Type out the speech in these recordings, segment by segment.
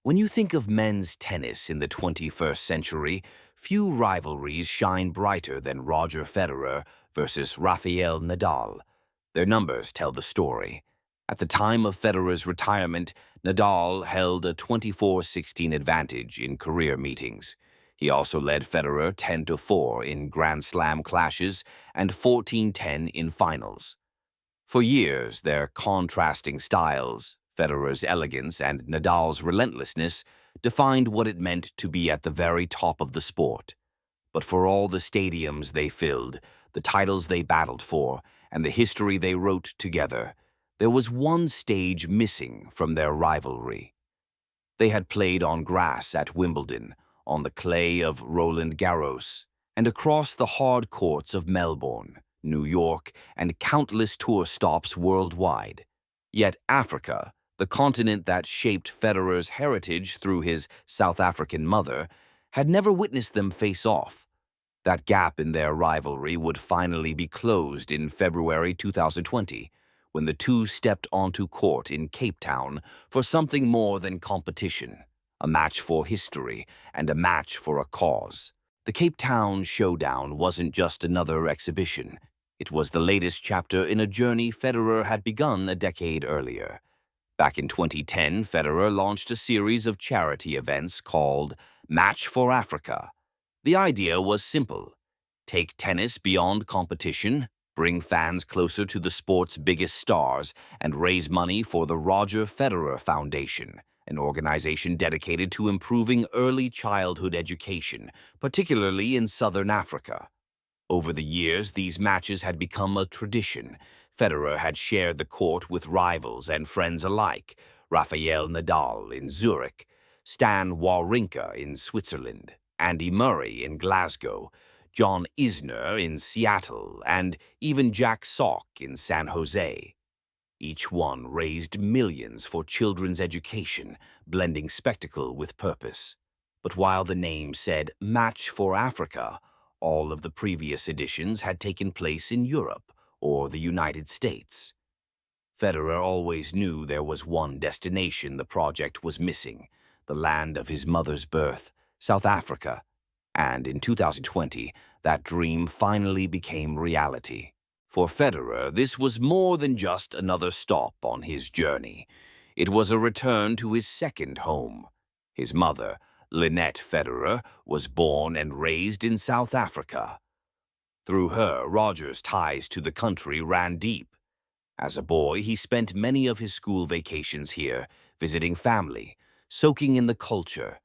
When you think of men's tennis in the 21st century, few rivalries shine brighter than Roger Federer versus Rafael Nadal. Their numbers tell the story. At the time of Federer's retirement, Nadal held a 24-16 advantage in career meetings. He also led Federer 10-4 in Grand Slam clashes and 14-10 in finals. For years, their contrasting styles, Federer's elegance and Nadal's relentlessness, defined what it meant to be at the very top of the sport. But for all the stadiums they filled, the titles they battled for, and the history they wrote together, there was one stage missing from their rivalry. They had played on grass at Wimbledon, on the clay of Roland Garros, and across the hard courts of Melbourne, New York, and countless tour stops worldwide. Yet Africa, the continent that shaped Federer's heritage through his South African mother, had never witnessed them face off. That gap in their rivalry would finally be closed in February 2020, when the two stepped onto court in Cape Town for something more than competition, a match for history and a match for a cause. The Cape Town Showdown wasn't just another exhibition. It was the latest chapter in a journey Federer had begun a decade earlier. Back in 2010, Federer launched a series of charity events called Match for Africa. The idea was simple: take tennis beyond competition, bring fans closer to the sport's biggest stars, and raise money for the Roger Federer Foundation, an organization dedicated to improving early childhood education, particularly in southern Africa. Over the years, these matches had become a tradition. Federer had shared the court with rivals and friends alike: Rafael Nadal in Zurich, Stan Wawrinka in Switzerland, Andy Murray in Glasgow, John Isner in Seattle, and even Jack Sock in San Jose. Each one raised millions for children's education, blending spectacle with purpose. But while the name said Match for Africa, all of the previous editions had taken place in Europe or the United States. Federer always knew there was one destination the project was missing: the land of his mother's birth, South Africa. And in 2020, that dream finally became reality. For Federer, this was more than just another stop on his journey. It was a return to his second home. His mother, Lynette Federer, was born and raised in South Africa. Through her, Roger's ties to the country ran deep. As a boy, he spent many of his school vacations here, visiting family, soaking in the culture,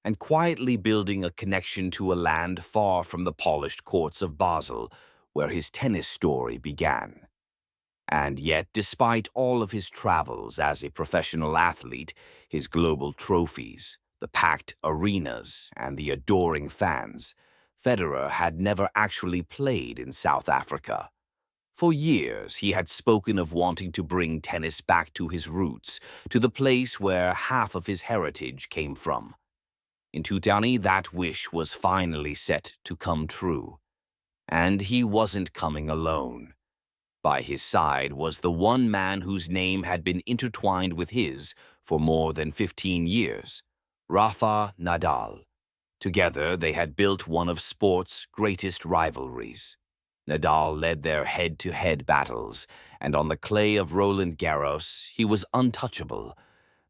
and quietly building a connection to a land far from the polished courts of Basel, where his tennis story began. And yet, despite all of his travels as a professional athlete, his global trophies, the packed arenas, and the adoring fans, Federer had never actually played in South Africa. For years, he had spoken of wanting to bring tennis back to his roots, to the place where half of his heritage came from. In 2020, that wish was finally set to come true. And he wasn't coming alone. By his side was the one man whose name had been intertwined with his for more than 15 years, Rafa Nadal. Together, they had built one of sport's greatest rivalries. Nadal led their head-to-head battles, and on the clay of Roland Garros, he was untouchable.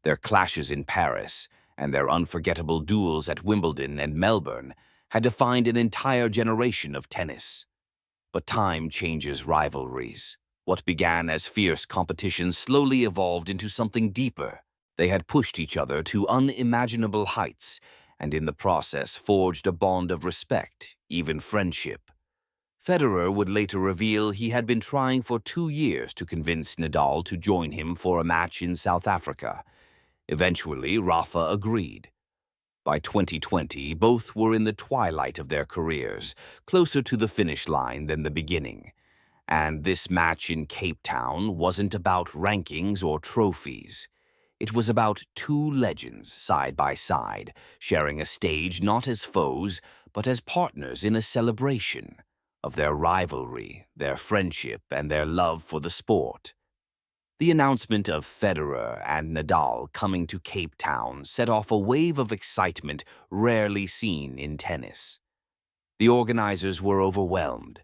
Their clashes in Paris and their unforgettable duels at Wimbledon and Melbourne had defined an entire generation of tennis. But time changes rivalries. What began as fierce competition slowly evolved into something deeper. They had pushed each other to unimaginable heights, and in the process forged a bond of respect, even friendship. Federer would later reveal he had been trying for 2 years to convince Nadal to join him for a match in South Africa. Eventually, Rafa agreed. By 2020, both were in the twilight of their careers, closer to the finish line than the beginning. And this match in Cape Town wasn't about rankings or trophies. It was about two legends side by side, sharing a stage not as foes, but as partners in a celebration of their rivalry, their friendship, and their love for the sport. The announcement of Federer and Nadal coming to Cape Town set off a wave of excitement rarely seen in tennis. The organizers were overwhelmed.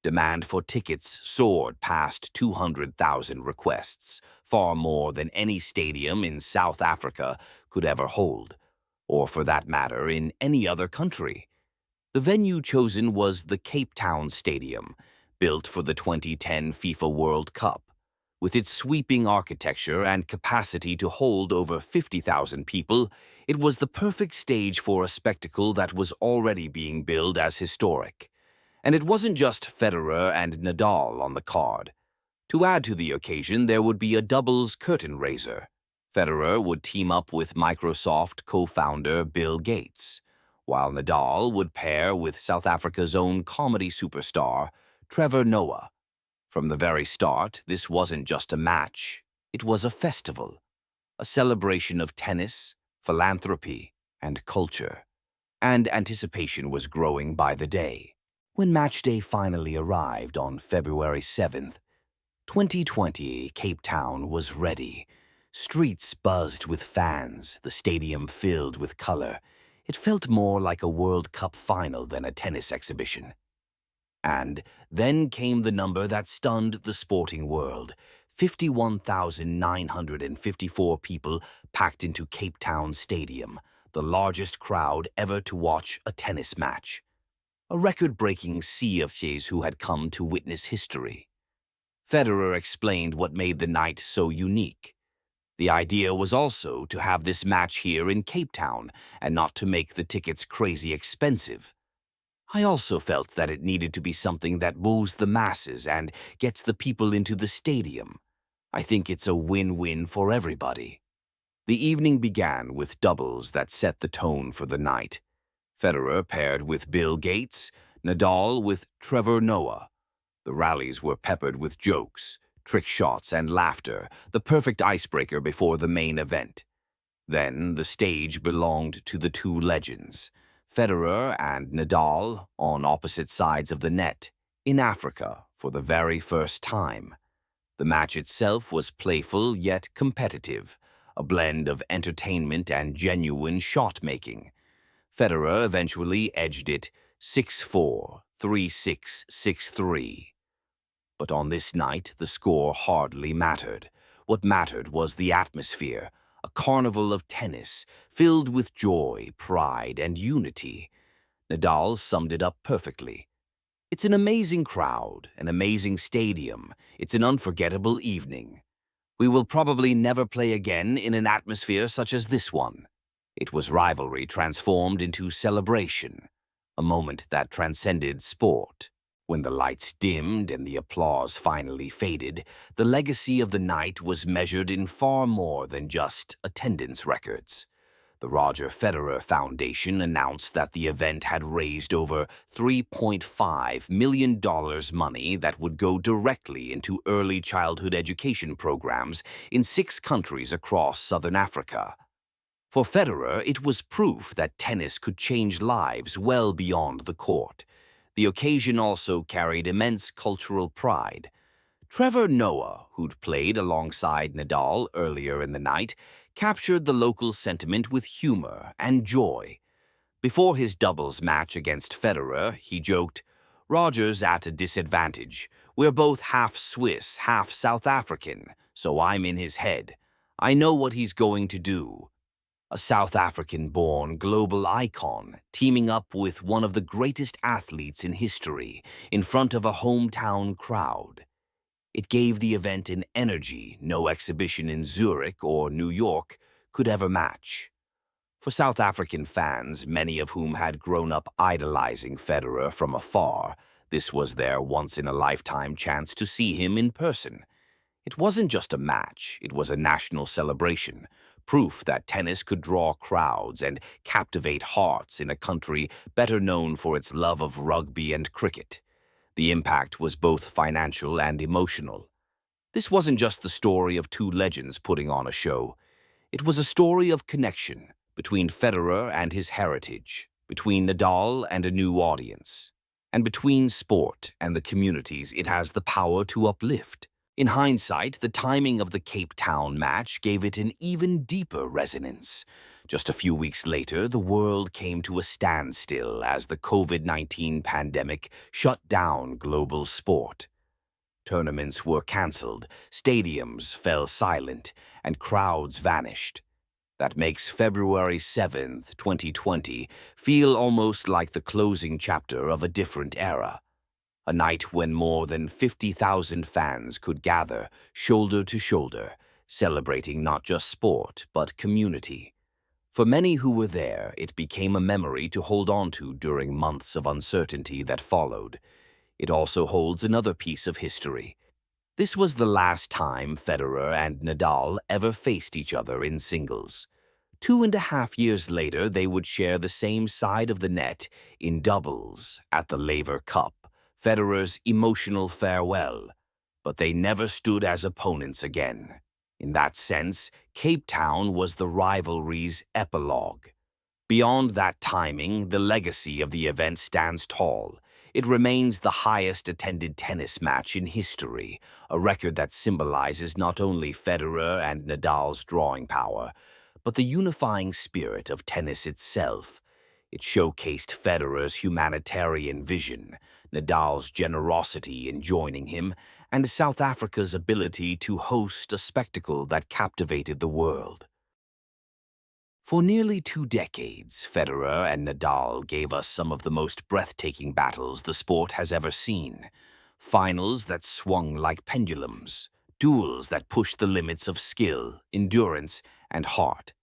Demand for tickets soared past 200,000 requests, far more than any stadium in South Africa could ever hold, or for that matter, in any other country. The venue chosen was the Cape Town Stadium, built for the 2010 FIFA World Cup. With its sweeping architecture and capacity to hold over 50,000 people, it was the perfect stage for a spectacle that was already being billed as historic. And it wasn't just Federer and Nadal on the card. To add to the occasion, there would be a doubles curtain raiser. Federer would team up with Microsoft co-founder Bill Gates, while Nadal would pair with South Africa's own comedy superstar, Trevor Noah. From the very start, this wasn't just a match, it was a festival, a celebration of tennis, philanthropy, and culture. And anticipation was growing by the day. When match day finally arrived on February 7th, 2020, Cape Town was ready. Streets buzzed with fans, the stadium filled with color. It felt more like a World Cup final than a tennis exhibition. And then came the number that stunned the sporting world. 51,954 people packed into Cape Town Stadium, the largest crowd ever to watch a tennis match. A record-breaking sea of fans who had come to witness history. Federer explained what made the night so unique. The idea was also to have this match here in Cape Town and not to make the tickets crazy expensive. I also felt that it needed to be something that moves the masses and gets the people into the stadium. I think it's a win-win for everybody. The evening began with doubles that set the tone for the night. Federer paired with Bill Gates, Nadal with Trevor Noah. The rallies were peppered with jokes, trick shots, and laughter, the perfect icebreaker before the main event. Then the stage belonged to the two legends, Federer and Nadal, on opposite sides of the net, in Africa for the very first time. The match itself was playful yet competitive, a blend of entertainment and genuine shot-making. Federer eventually edged it 6-4, 3-6, 6-3. But on this night, the score hardly mattered. What mattered was the atmosphere, a carnival of tennis, filled with joy, pride, and unity. Nadal summed it up perfectly. It's an amazing crowd, an amazing stadium. It's an unforgettable evening. We will probably never play again in an atmosphere such as this one. It was rivalry transformed into celebration, a moment that transcended sport. When the lights dimmed and the applause finally faded, the legacy of the night was measured in far more than just attendance records. The Roger Federer Foundation announced that the event had raised over $3.5 million money that would go directly into early childhood education programs in 6 countries across Southern Africa. For Federer, it was proof that tennis could change lives well beyond the court. The occasion also carried immense cultural pride. Trevor Noah, who'd played alongside Nadal earlier in the night, captured the local sentiment with humor and joy. Before his doubles match against Federer, he joked, "Roger's at a disadvantage. We're both half Swiss, half South African, so I'm in his head. I know what he's going to do." A South African-born global icon teaming up with one of the greatest athletes in history in front of a hometown crowd. It gave the event an energy no exhibition in Zurich or New York could ever match. For South African fans, many of whom had grown up idolizing Federer from afar, this was their once-in-a-lifetime chance to see him in person. It wasn't just a match, it was a national celebration, proof that tennis could draw crowds and captivate hearts in a country better known for its love of rugby and cricket. The impact was both financial and emotional. This wasn't just the story of two legends putting on a show. It was a story of connection between Federer and his heritage, between Nadal and a new audience, and between sport and the communities it has the power to uplift. In hindsight, the timing of the Cape Town match gave it an even deeper resonance. Just a few weeks later, the world came to a standstill as the COVID-19 pandemic shut down global sport. Tournaments were cancelled, stadiums fell silent, and crowds vanished. That makes February 7th, 2020, feel almost like the closing chapter of a different era. A night when more than 50,000 fans could gather, shoulder to shoulder, celebrating not just sport, but community. For many who were there, it became a memory to hold on to during months of uncertainty that followed. It also holds another piece of history. This was the last time Federer and Nadal ever faced each other in singles. 2.5 years later, they would share the same side of the net in doubles at the Laver Cup, Federer's emotional farewell. But they never stood as opponents again. In that sense, Cape Town was the rivalry's epilogue. Beyond that timing, the legacy of the event stands tall. It remains the highest-attended tennis match in history, a record that symbolizes not only Federer and Nadal's drawing power, but the unifying spirit of tennis itself. It showcased Federer's humanitarian vision, Nadal's generosity in joining him, and South Africa's ability to host a spectacle that captivated the world. For nearly 2 decades, Federer and Nadal gave us some of the most breathtaking battles the sport has ever seen. Finals that swung like pendulums, duels that pushed the limits of skill, endurance, and heart.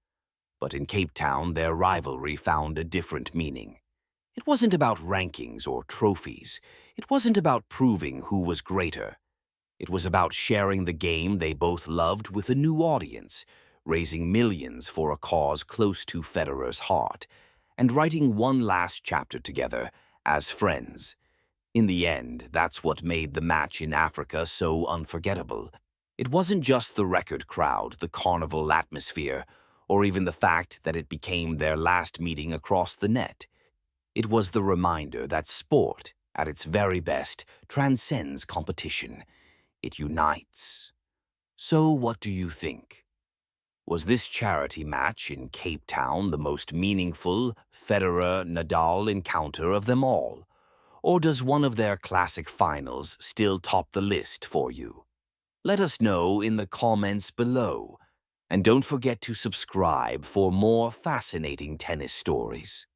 But in Cape Town, their rivalry found a different meaning. It wasn't about rankings or trophies. It wasn't about proving who was greater. It was about sharing the game they both loved with a new audience, raising millions for a cause close to Federer's heart, and writing one last chapter together as friends. In the end, that's what made the match in Africa so unforgettable. It wasn't just the record crowd, the carnival atmosphere, or even the fact that it became their last meeting across the net. It was the reminder that sport, at its very best, transcends competition. It unites. So what do you think? Was this charity match in Cape Town the most meaningful Federer-Nadal encounter of them all? Or does one of their classic finals still top the list for you? Let us know in the comments below. And don't forget to subscribe for more fascinating tennis stories.